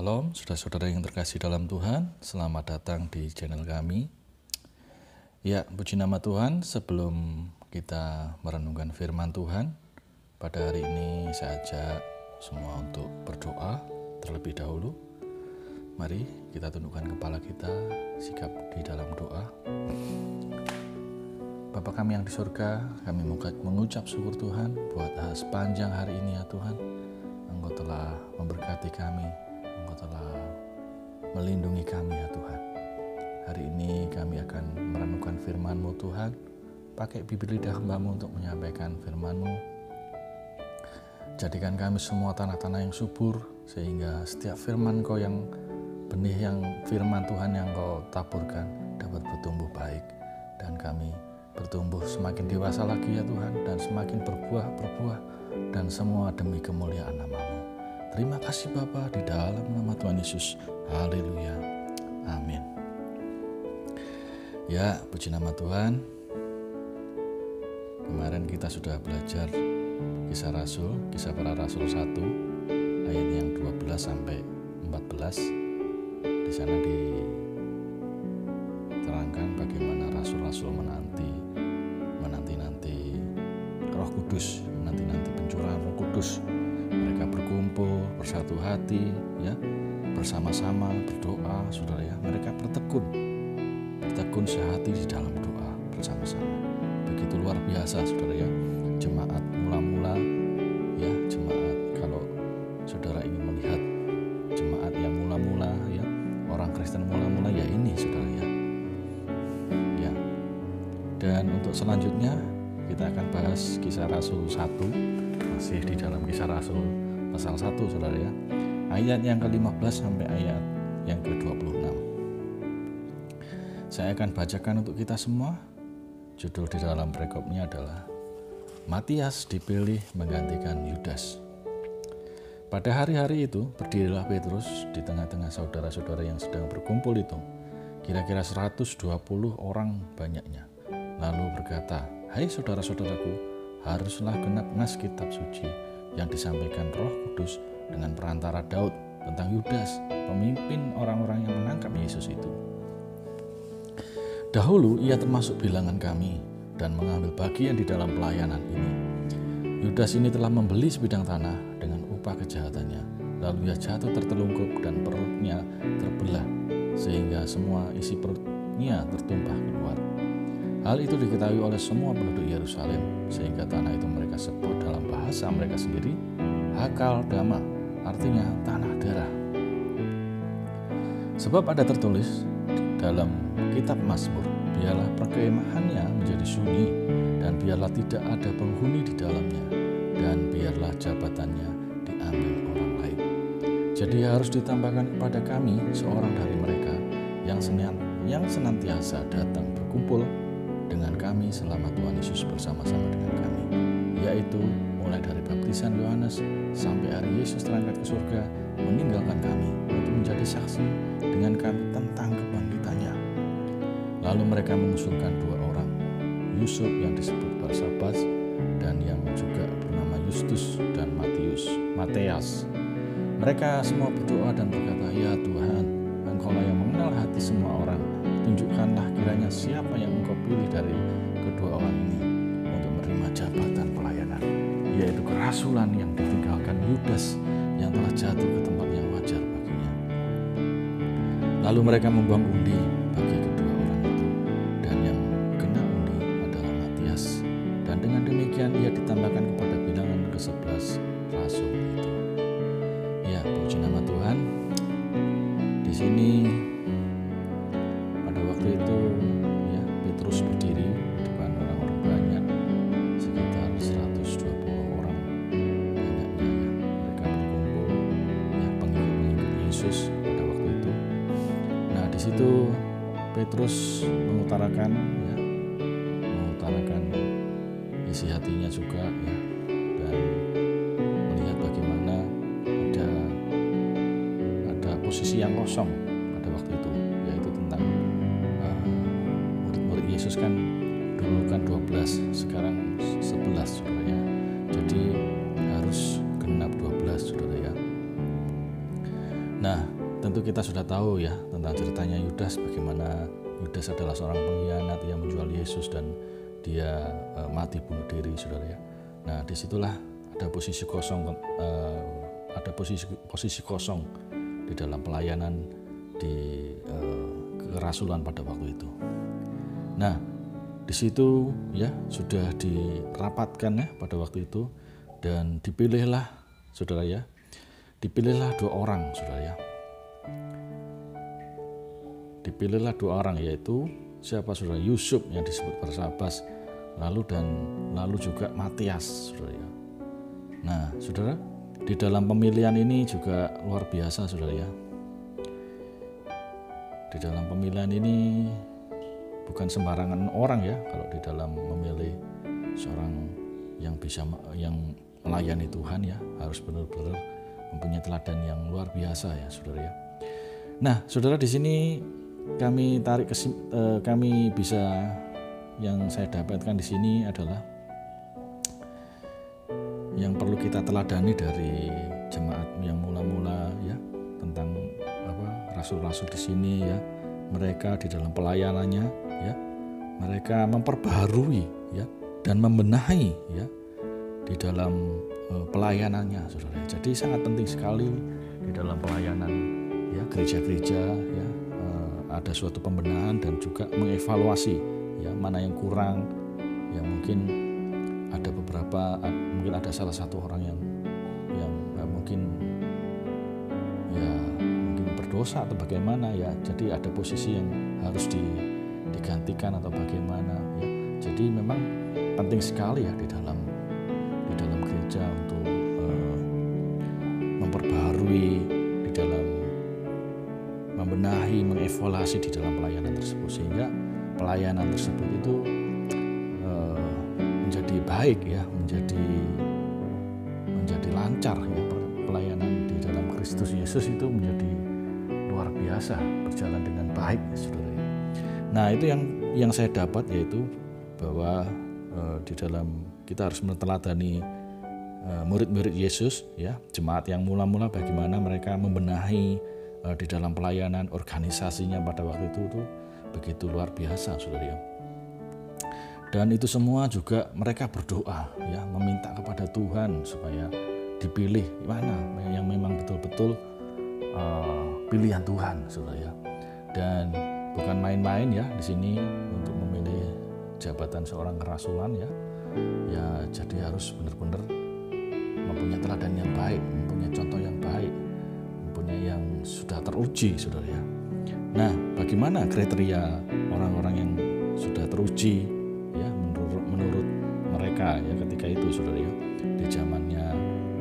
Shalom, saudara-saudara yang terkasih dalam Tuhan, selamat datang di channel kami. Ya, puji nama Tuhan. Sebelum kita merenungkan firman Tuhan, pada hari ini saya ajak semua untuk berdoa terlebih dahulu. Mari kita tundukkan kepala kita, sikap di dalam doa. Bapa kami yang di surga, kami mengucap syukur Tuhan buat sepanjang hari ini ya Tuhan. Engkau telah memberkati kami, Engkau telah melindungi kami ya Tuhan. Hari ini kami akan merenungkan firman-Mu Tuhan. Pakai bibir lidah hamba-Mu untuk menyampaikan firman-Mu. Jadikan kami semua tanah-tanah yang subur, sehingga setiap firman Kau yang benih yang firman Tuhan yang Kau taburkan dapat bertumbuh baik. Dan kami bertumbuh semakin dewasa lagi ya Tuhan, dan semakin berbuah, dan semua demi kemuliaan nama-Mu. Terima kasih Bapa, di dalam nama Tuhan Yesus. Haleluya. Amin. Ya, puji nama Tuhan. Kemarin kita sudah belajar Kisah Para Rasul 1 ayat yang 12 sampai 14. Di sana diterangkan bagaimana rasul-rasul menanti Roh Kudus, menanti pencurahan Roh Kudus. Mereka berkumpul bersatu hati ya, bersama-sama berdoa, saudara ya. Mereka bertekun sehati di dalam doa bersama-sama. Begitu luar biasa saudara ya. Jemaat mula-mula ya, jemaat, kalau saudara ingin melihat jemaat yang mula-mula ya, orang Kristen mula-mula ya ini saudara ya. Ya. Dan untuk selanjutnya kita akan bahas Kisah Rasul 1, masih di dalam Kisah Rasul pasal 1 saudara ya, ayat yang ke-15 sampai ayat yang ke-26. Saya akan bacakan untuk kita semua. Judul di dalam perikopnya adalah Matias dipilih menggantikan Yudas. Pada hari-hari itu berdirilah Petrus di tengah-tengah saudara-saudara yang sedang berkumpul itu, kira-kira 120 orang banyaknya. Lalu berkata, "Hai saudara-saudaraku, haruslah genap nas kitab suci yang disampaikan Roh Kudus dengan perantara Daud tentang Yudas, pemimpin orang-orang yang menangkap Yesus itu. Dahulu ia termasuk bilangan kami dan mengambil bagian di dalam pelayanan ini. Yudas ini telah membeli sebidang tanah dengan upah kejahatannya, lalu ia jatuh tertelungkup dan perutnya terbelah, sehingga semua isi perutnya tertumpah keluar. Hal itu diketahui oleh semua penduduk Yerusalem, sehingga tanah itu mereka sebut dalam bahasa mereka sendiri Hakal Dama, artinya tanah darah. Sebab ada tertulis dalam kitab Mazmur, biarlah perkemahannya menjadi sunyi, dan biarlah tidak ada penghuni di dalamnya, dan biarlah jabatannya diambil orang lain. Jadi harus ditambahkan kepada kami seorang dari mereka yang senantiasa datang berkumpul dengan kami selama Tuhan Yesus bersama-sama dengan kami, yaitu mulai dari baptisan Yohanes sampai hari Yesus terangkat ke surga, meninggalkan kami untuk menjadi saksi dengan kami tentang kebangkitannya." Lalu mereka mengusulkan 2 orang, Yusuf yang disebut Barsabas dan yang juga bernama Justus dan Matias. Mereka semua berdoa dan berkata, "Ya Tuhan, Engkaulah yang mengenal hati semua orang. Tunjukkanlah kiranya siapa yang Engkau pilih dari kedua orang ini untuk menerima jabatan pelayanan, yaitu kerasulan yang ditinggalkan Yudas yang telah jatuh ke tempat yang wajar baginya." Lalu mereka membuang undi bagi kedua orang itu, dan yang kena undi adalah Matias, dan dengan demikian ia ditambahkan kepada bilangan ke-11 rasul itu. Ya, puji nama Tuhan. Di sini pada waktu itu ya, Petrus berdiri di depan orang-orang banyak, sekitar 120 orang banyaknya ya. Mereka berkumpul ya, pengikut Yesus pada waktu itu. Nah, di situ Petrus mengutarakan isi hatinya juga ya, dan melihat bagaimana ada posisi yang kosong pada waktu itu, yaitu tentang murid-murid Yesus kan dulu kan 12, sekarang 11 saudara ya. Jadi harus genap 12 saudara ya. Nah, itu kita sudah tahu ya tentang ceritanya Yudas, bagaimana Yudas adalah seorang pengkhianat yang menjual Yesus dan dia mati bunuh diri, saudara ya. Nah, disitulah ada posisi kosong di dalam pelayanan di kerasulan pada waktu itu. Nah, di situ ya sudah dirapatkan ya pada waktu itu, dan dipilihlah, saudara ya, dipilihlah 2 orang, saudara ya. Dipilihlah 2 orang, yaitu siapa, saudara? Yusuf yang disebut Barsabas, lalu juga Matias, saudara ya. Nah, saudara, di dalam pemilihan ini juga luar biasa, saudara ya. Di dalam pemilihan ini bukan sembarangan orang ya, kalau di dalam memilih seorang yang bisa yang melayani Tuhan ya, harus benar-benar mempunyai teladan yang luar biasa ya, saudara ya. Nah, saudara, di sini kami bisa, yang saya dapatkan di sini adalah yang perlu kita teladani dari jemaat yang mula-mula ya, tentang rasul-rasul di sini ya. Mereka di dalam pelayanannya ya, mereka memperbaharui ya dan membenahi ya di dalam pelayanannya, saudara. Jadi sangat penting sekali di dalam pelayanan ya gereja-gereja ya, ada suatu pembenahan dan juga mengevaluasi ya mana yang kurang ya. Mungkin ada beberapa, mungkin ada salah satu orang yang mungkin berdosa atau bagaimana ya, jadi ada posisi yang harus digantikan atau bagaimana ya. Jadi memang penting sekali ya di dalam gereja untuk memperbaharui, di dalam membenahi, mengevaluasi di dalam pelayanan tersebut, sehingga pelayanan tersebut itu menjadi baik ya, menjadi lancar ya. Pelayanan di dalam Kristus Yesus itu menjadi luar biasa, berjalan dengan baik ya, saudara. Nah, itu yang saya dapat, yaitu bahwa di dalam kita harus meneladani murid-murid Yesus ya, jemaat yang mula-mula, bagaimana mereka membenahi di dalam pelayanan, organisasinya pada waktu itu begitu luar biasa, saudara. Dan itu semua juga mereka berdoa ya, meminta kepada Tuhan supaya dipilih mana yang memang betul-betul pilihan Tuhan, saudara ya. Dan bukan main-main ya di sini untuk memilih jabatan seorang kerasulan ya. Ya, jadi harus benar-benar mempunyai teladan yang baik, mempunyai contoh yang baik, mempunyai yang sudah teruji, saudara ya. Nah, bagaimana kriteria orang-orang yang sudah teruji ya menurut mereka ya ketika itu, saudara ya, di zamannya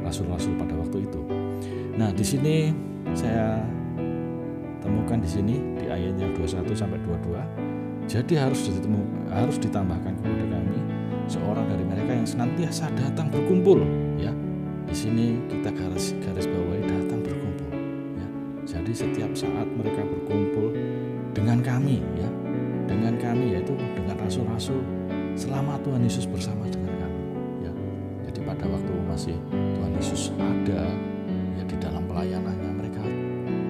rasul-rasul pada waktu itu. Nah, di sini saya temukan di sini di ayat yang 21 sampai 22. Jadi harus ditambahkan kepada kami seorang dari mereka yang senantiasa datang berkumpul ya. Di sini kita garis bawahi datang berkumpul ya. Jadi setiap saat mereka berkumpul dengan kami ya. Dengan kami, yaitu dengan rasul-rasul, selama Tuhan Yesus bersama dengan kami ya. Jadi pada waktu masih Tuhan Yesus ada ya di dalam pelayanannya,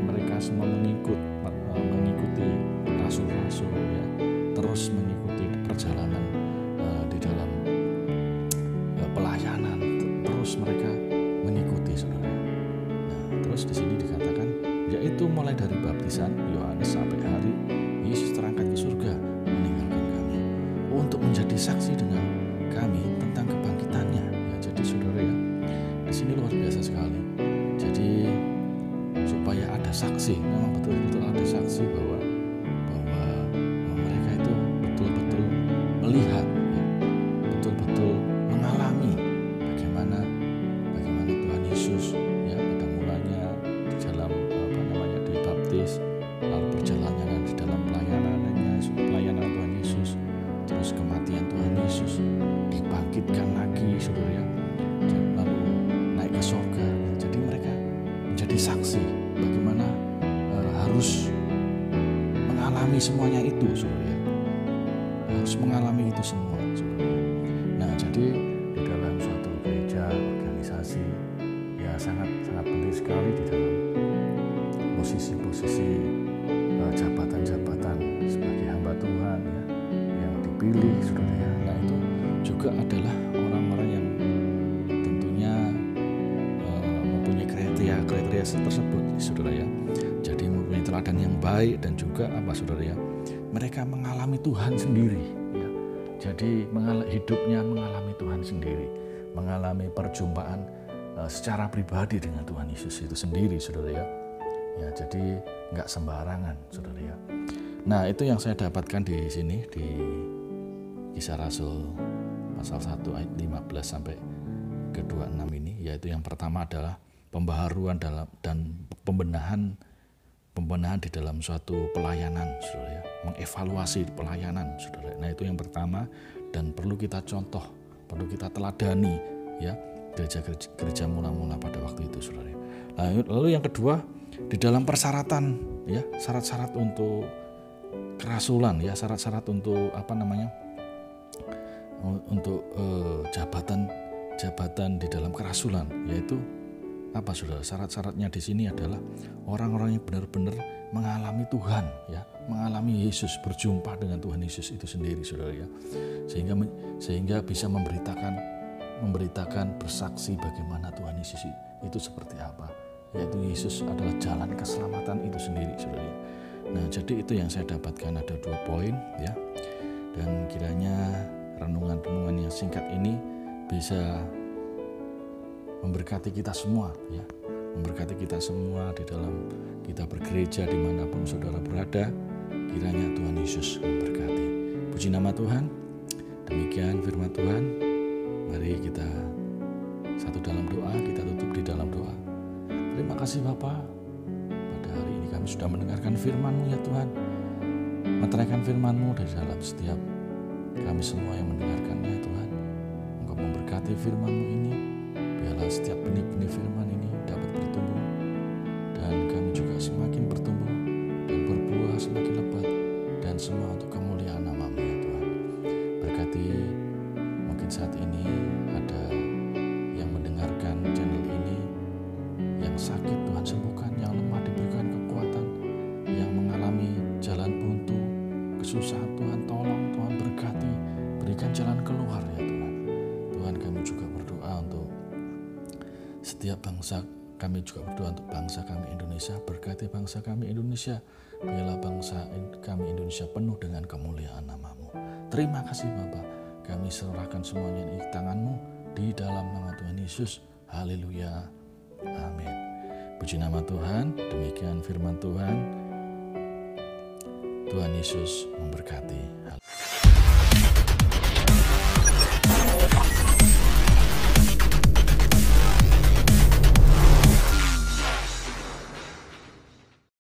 mereka semua mengikuti rasul-rasul ya, terus mengikuti perjalanan di dalam pelayanan, terus mereka mengikuti, saudara. Nah, terus di sini dikatakan yaitu mulai dari baptisan Yohanes sampai hari Yesus terangkat ke surga meninggalkan kami untuk menjadi saksi dengan kami tentang kebangkitannya ya. Jadi saudara ya, di sini luar biasa sekali. Jadi supaya ada saksi, memang betul-betul ada saksi bahwa mereka itu betul-betul melihat ya, betul-betul mengalami bagaimana Tuhan Yesus ya pada mulanya di dalam dibaptis, lalu perjalanannya di dalam pelayanan Tuhan Yesus, terus kematian Tuhan Yesus, dibangkitkan lagi, saudara ya, lalu naik ke surga. Jadi mereka menjadi saksi bagaimana harus mengalami semuanya itu, saudara ya. Harus mengalami itu semua, saudara. Nah, jadi di dalam suatu gereja, organisasi ya sangat penting sekali di dalam posisi-posisi jabatan-jabatan sebagai hamba Tuhan ya, yang dipilih, saudara ya. Nah itu juga adalah orang-orang yang tentunya mempunyai kriteria tersebut, saudara ya. Jadi mempunyai teladan yang baik dan juga apa, saudara ya, mereka mengalami Tuhan sendiri ya. Jadi hidupnya mengalami Tuhan sendiri, mengalami perjumpaan secara pribadi dengan Tuhan Yesus itu sendiri, saudara ya. Ya, jadi nggak sembarangan, saudara ya. Nah, itu yang saya dapatkan di sini di Kisah Rasul pasal 1 ayat 15 sampai ke 26 ini, yaitu yang pertama adalah pembaharuan dan pembenahan di dalam suatu pelayanan, saudara ya. Mengevaluasi pelayanan, saudara. Nah, itu yang pertama dan perlu kita contoh, perlu kita teladani ya, gereja mula-mula pada waktu itu, saudara. Lalu yang kedua, di dalam persyaratan ya, syarat-syarat untuk kerasulan ya, syarat-syarat untuk untuk jabatan di dalam kerasulan, yaitu apa, saudara? Syarat-syaratnya di sini adalah orang-orang yang benar-benar mengalami Tuhan ya, mengalami Yesus, berjumpa dengan Tuhan Yesus itu sendiri, saudara ya, sehingga bisa memberitakan bersaksi bagaimana Tuhan Yesus itu seperti apa, yaitu Yesus adalah jalan keselamatan itu sendiri, saudara ya. Nah, jadi itu yang saya dapatkan, ada 2 poin ya, dan kiranya renungan-renungan yang singkat ini bisa memberkati kita semua ya, memberkati kita semua di dalam kita bergereja dimanapun saudara berada. Kiranya Tuhan Yesus memberkati. Puji nama Tuhan. Demikian firman Tuhan. Mari kita satu dalam doa, kita tutup di dalam doa. Terima kasih Bapa, pada hari ini kami sudah mendengarkan firman-Mu ya Tuhan. Meteraikan firman-Mu dari dalam setiap kami semua yang mendengarkannya Tuhan. Engkau memberkati firman-Mu ini. Biarlah setiap benih-benih firman ini dapat bertumbuh, dan kami juga semakin bertumbuh dan berbuah semakin lebat, dan semua untuk kemuliaan nama-Mu ya Tuhan. Berkati mungkin saat ini ada yang mendengarkan channel ini yang sakit, Tuhan sembuhkan, yang lemah diberikan kekuatan, yang mengalami jalan buntu, kesusahan, Tuhan tolong, Tuhan berkati, berikan jalan keluar ya Tuhan. Tuhan, kami juga berdoa untuk setiap bangsa, kami juga berdoa untuk bangsa kami Indonesia. Berkati bangsa kami Indonesia, biarlah bangsa kami Indonesia penuh dengan kemuliaan nama-Mu. Terima kasih Bapa, kami serahkan semuanya di tangan-Mu di dalam nama Tuhan Yesus. Haleluya, amin. Puji nama Tuhan. Demikian firman Tuhan. Tuhan Yesus memberkati.